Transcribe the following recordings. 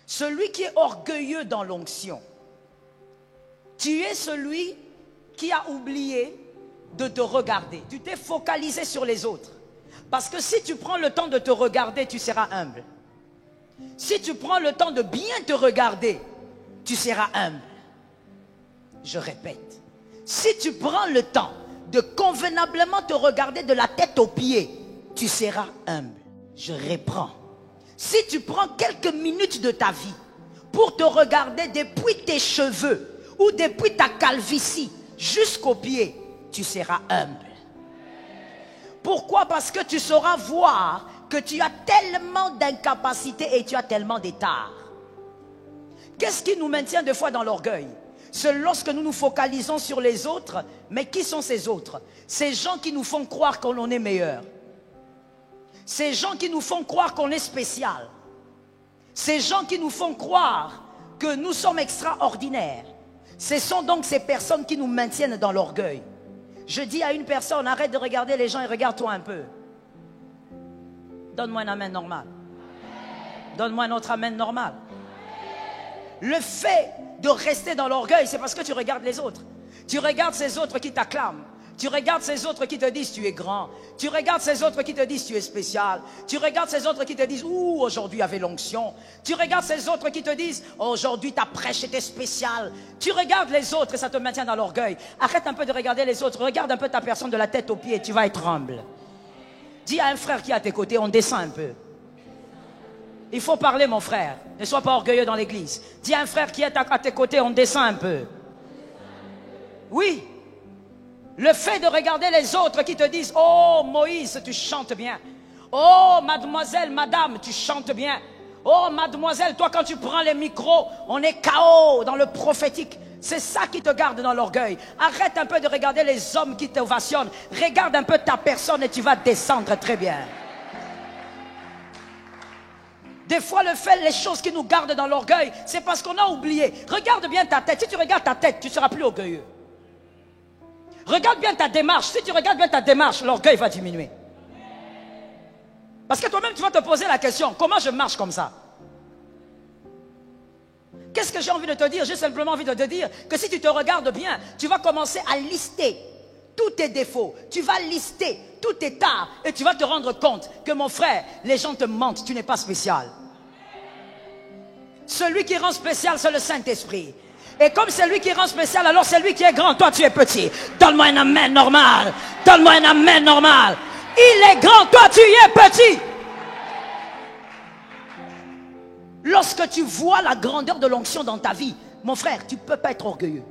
Celui qui est orgueilleux dans l'onction, tu es celui qui a oublié de te regarder. Tu t'es focalisé sur les autres. Parce que si tu prends le temps de te regarder, tu seras humble. Si tu prends le temps de bien te regarder, tu seras humble. Je répète, si tu prends le temps de convenablement te regarder de la tête aux pieds, tu seras humble. Je reprends. Si tu prends quelques minutes de ta vie pour te regarder depuis tes cheveux ou depuis ta calvitie jusqu'aux pieds, tu seras humble. Pourquoi? Parce que tu sauras voir que tu as tellement d'incapacités et tu as tellement d'état. Qu'est-ce qui nous maintient des fois dans l'orgueil? C'est lorsque nous nous focalisons sur les autres. Mais qui sont ces autres? Ces gens qui nous font croire qu'on est meilleur. Ces gens qui nous font croire qu'on est spécial. Ces gens qui nous font croire que nous sommes extraordinaires. Ce sont donc ces personnes qui nous maintiennent dans l'orgueil. Je dis à une personne, arrête de regarder les gens et regarde-toi un peu. Donne-moi un amen normal. Donne-moi un autre amen normal. Le fait de rester dans l'orgueil, c'est parce que tu regardes les autres. Tu regardes ces autres qui t'acclament. Tu regardes ces autres qui te disent tu es grand. Tu regardes ces autres qui te disent tu es spécial. Tu regardes ces autres qui te disent ouh, aujourd'hui avait l'onction. Tu regardes ces autres qui te disent aujourd'hui ta prêche était spéciale. Tu regardes les autres et ça te maintient dans l'orgueil. Arrête un peu de regarder les autres. Regarde un peu ta personne de la tête aux pieds et tu vas être humble. Dis à un frère qui est à tes côtés, on descend un peu. Il faut parler, mon frère. Ne sois pas orgueilleux dans l'église. Dis à un frère qui est à tes côtés, on descend un peu. Oui. Le fait de regarder les autres qui te disent oh Moïse, tu chantes bien. Oh mademoiselle, madame, tu chantes bien. Oh mademoiselle, toi quand tu prends les micros, on est KO dans le prophétique. C'est ça qui te garde dans l'orgueil. Arrête un peu de regarder les hommes qui t'ovationnent. Regarde un peu ta personne et tu vas descendre très bien. Des fois, les choses qui nous gardent dans l'orgueil, c'est parce qu'on a oublié. Regarde bien ta tête. Si tu regardes ta tête, tu ne seras plus orgueilleux. Regarde bien ta démarche. Si tu regardes bien ta démarche, l'orgueil va diminuer. Parce que toi-même, tu vas te poser la question, comment je marche comme ça? Qu'est-ce que j'ai envie de te dire? J'ai simplement envie de te dire que si tu te regardes bien, tu vas commencer à lister tous tes défauts. Tu vas lister tous tes tares et tu vas te rendre compte que mon frère, les gens te mentent, tu n'es pas spécial. Celui qui rend spécial, c'est le Saint-Esprit. Et comme c'est lui qui rend spécial, alors c'est lui qui est grand, toi tu es petit. Donne-moi un amen normal. Donne-moi un amen normal. Il est grand, toi tu es petit. Lorsque tu vois la grandeur de l'onction dans ta vie, mon frère, tu ne peux pas être orgueilleux.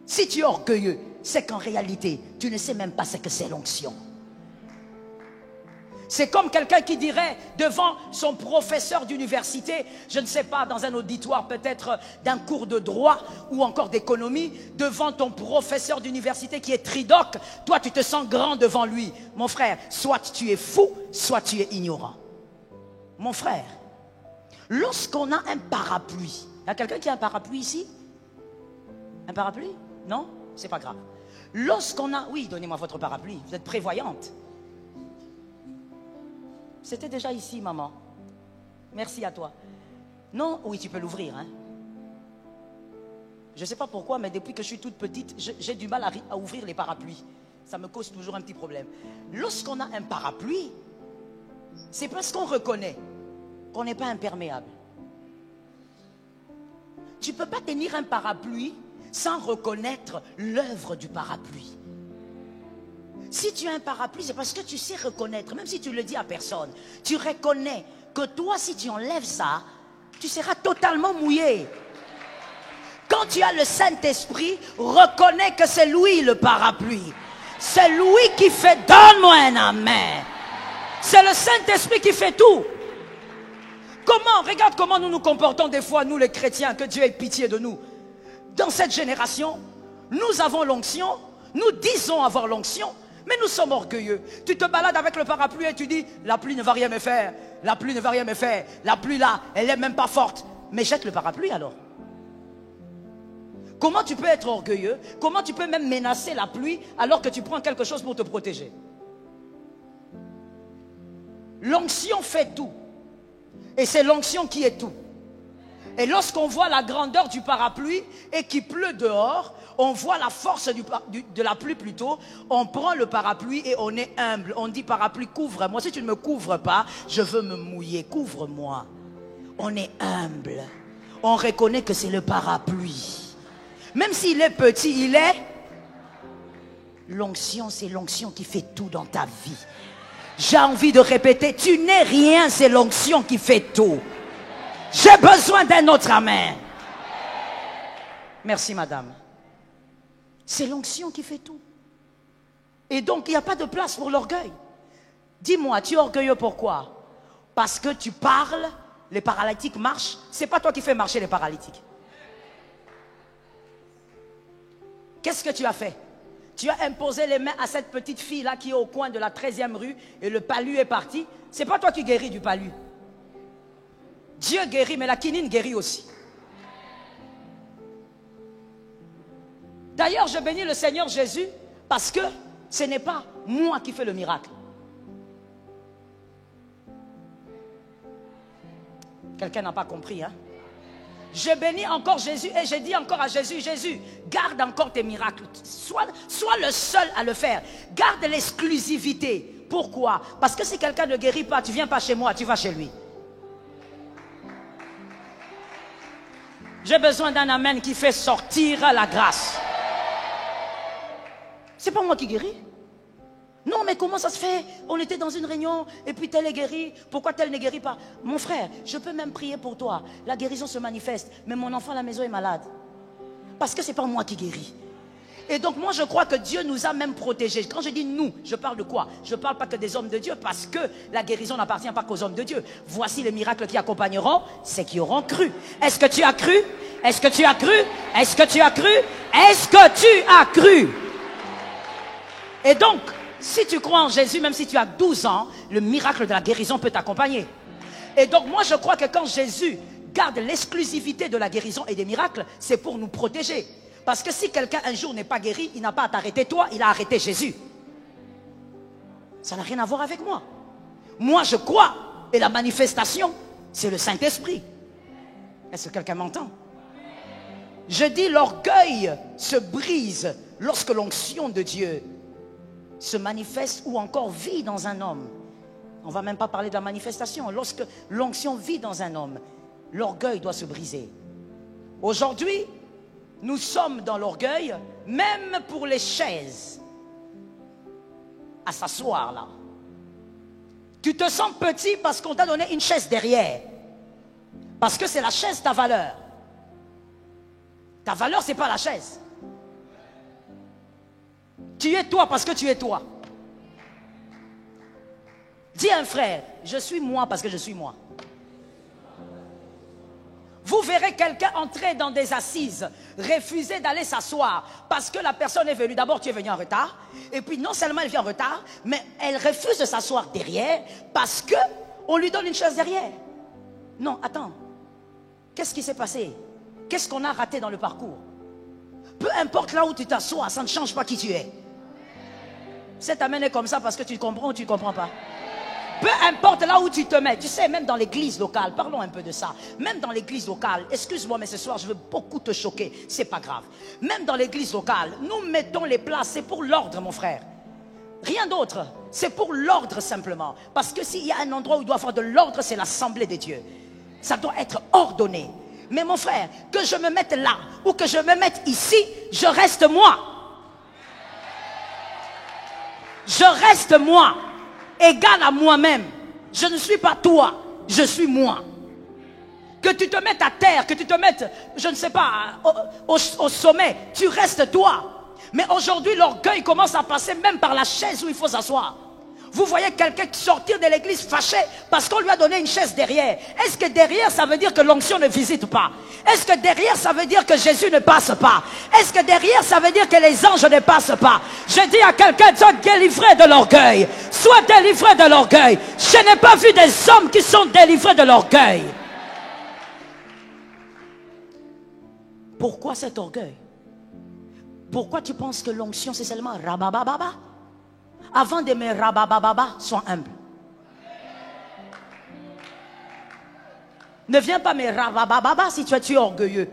Si tu es orgueilleux, c'est qu'en réalité, tu ne sais même pas ce que c'est l'onction. C'est comme quelqu'un qui dirait devant son professeur d'université, je ne sais pas, dans un auditoire peut-être d'un cours de droit ou encore d'économie, devant ton professeur d'université qui est tridoc, toi tu te sens grand devant lui. Mon frère, soit tu es fou, soit tu es ignorant. Mon frère, lorsqu'on a un parapluie, il y a quelqu'un qui a un parapluie ici? Un parapluie? Non? C'est pas grave. Lorsqu'on a... Oui, donnez-moi votre parapluie, vous êtes prévoyante. C'était déjà ici, maman. Merci à toi. Non, oui, tu peux l'ouvrir. Hein. Je ne sais pas pourquoi, mais depuis que je suis toute petite, j'ai du mal à ouvrir les parapluies. Ça me cause toujours un petit problème. Lorsqu'on a un parapluie, c'est parce qu'on reconnaît qu'on n'est pas imperméable. Tu ne peux pas tenir un parapluie sans reconnaître l'œuvre du parapluie. Si tu as un parapluie, c'est parce que tu sais reconnaître, même si tu le dis à personne, tu reconnais que toi, si tu enlèves ça, tu seras totalement mouillé. Quand tu as le Saint-Esprit, reconnais que c'est lui le parapluie. C'est lui qui fait, donne-moi un amen. C'est le Saint-Esprit qui fait tout. Comment, regarde comment nous nous comportons des fois, nous les chrétiens, que Dieu ait pitié de nous. Dans cette génération, nous avons l'onction, nous disons avoir l'onction, mais nous sommes orgueilleux. Tu te balades avec le parapluie et tu dis, la pluie ne va rien me faire, la pluie ne va rien me faire, la pluie là, elle n'est même pas forte. Mais jette le parapluie alors. Comment tu peux être orgueilleux? Comment tu peux même menacer la pluie alors que tu prends quelque chose pour te protéger? L'onction fait tout. Et c'est l'onction qui est tout. Et lorsqu'on voit la grandeur du parapluie et qu'il pleut dehors, on voit la force de la pluie plutôt, on prend le parapluie et on est humble. On dit parapluie, couvre-moi. Si tu ne me couvres pas, je veux me mouiller, couvre-moi. On est humble. On reconnaît que c'est le parapluie. Même s'il est petit, il est... L'onction, c'est l'onction qui fait tout dans ta vie. J'ai envie de répéter, tu n'es rien, c'est l'onction qui fait tout. J'ai besoin d'un autre amen. Merci madame. C'est l'onction qui fait tout. Et donc il n'y a pas de place pour l'orgueil. Dis-moi, tu es orgueilleux pourquoi? Parce que tu parles, les paralytiques marchent. C'est pas toi qui fais marcher les paralytiques. Qu'est-ce que tu as fait? Tu as imposé les mains à cette petite fille-là qui est au coin de la 13e rue et le palu est parti. C'est pas toi qui guéris du palu. Dieu guérit, mais la quinine guérit aussi. D'ailleurs, je bénis le Seigneur Jésus parce que ce n'est pas moi qui fais le miracle. Quelqu'un n'a pas compris, hein? Je bénis encore Jésus et je dis encore à Jésus, Jésus, garde encore tes miracles. Sois le seul à le faire. Garde l'exclusivité. Pourquoi? Parce que si quelqu'un ne guérit pas, tu ne viens pas chez moi, tu vas chez lui. J'ai besoin d'un amen qui fait sortir la grâce. C'est pas moi qui guéris. Non, mais comment ça se fait? On était dans une réunion et puis tel est guéri. Pourquoi tel ne guérit pas? Mon frère, je peux même prier pour toi. La guérison se manifeste. Mais mon enfant à la maison est malade. Parce que c'est pas moi qui guéris. Et donc moi je crois que Dieu nous a même protégés. Quand je dis nous, je parle de quoi? Je ne parle pas que des hommes de Dieu parce que la guérison n'appartient pas qu'aux hommes de Dieu. Voici les miracles qui accompagneront ceux qui auront cru. Est-ce que tu as cru? Est-ce que tu as cru? Est-ce que tu as cru? Est-ce que tu as cru? Et donc, si tu crois en Jésus, même si tu as 12 ans, le miracle de la guérison peut t'accompagner. Et donc moi je crois que quand Jésus garde l'exclusivité de la guérison et des miracles, c'est pour nous protéger. Parce que si quelqu'un un jour n'est pas guéri, il n'a pas à t'arrêter toi, il a arrêté Jésus. Ça n'a rien à voir avec moi. Moi je crois, et la manifestation, c'est le Saint-Esprit. Est-ce que quelqu'un m'entend? Je dis l'orgueil se brise lorsque l'onction de Dieu se manifeste ou encore vit dans un homme. On ne va même pas parler de la manifestation. Lorsque l'onction vit dans un homme, l'orgueil doit se briser. Aujourd'hui, nous sommes dans l'orgueil, même pour les chaises. À s'asseoir là. Tu te sens petit parce qu'on t'a donné une chaise derrière. Parce que c'est la chaise ta valeur. Ta valeur, ce n'est pas la chaise. Tu es toi parce que tu es toi. Dis à un frère, je suis moi parce que je suis moi. Vous verrez quelqu'un entrer dans des assises, refuser d'aller s'asseoir parce que la personne est venue. D'abord, tu es venu en retard. Et puis, non seulement elle vient en retard, mais elle refuse de s'asseoir derrière parce qu'on lui donne une chaise derrière. Non, attends. Qu'est-ce qui s'est passé? Qu'est-ce qu'on a raté dans le parcours? Peu importe là où tu t'assois, ça ne change pas qui tu es. Cet amen est comme ça parce que tu comprends ou tu ne comprends pas. Peu importe là où tu te mets, tu sais, même dans l'église locale, parlons un peu de ça. Même dans l'église locale, excuse-moi, mais ce soir, je veux beaucoup te choquer, c'est pas grave. Même dans l'église locale, nous mettons les places, c'est pour l'ordre, mon frère. Rien d'autre, c'est pour l'ordre simplement. Parce que s'il y a un endroit où il doit y avoir de l'ordre, c'est l'assemblée des dieux. Ça doit être ordonné. Mais mon frère, que je me mette là ou que je me mette ici, je reste moi. Je reste moi. Égal à moi-même. Je ne suis pas toi, je suis moi. Que tu te mettes à terre, que tu te mettes, je ne sais pas, au sommet, tu restes toi. Mais aujourd'hui, l'orgueil commence à passer même par la chaise où il faut s'asseoir. Vous voyez quelqu'un sortir de l'église fâché parce qu'on lui a donné une chaise derrière. Est-ce que derrière, ça veut dire que l'onction ne visite pas? Est-ce que derrière, ça veut dire que Jésus ne passe pas? Est-ce que derrière, ça veut dire que les anges ne passent pas? Je dis à quelqu'un, sois délivré de l'orgueil. Sois délivré de l'orgueil. Je n'ai pas vu des hommes qui sont délivrés de l'orgueil. Pourquoi cet orgueil? Pourquoi tu penses que l'onction, c'est seulement rabababa? Avant d'aimer rabababa, sois humble. Ne viens pas me ravababa si tu es orgueilleux.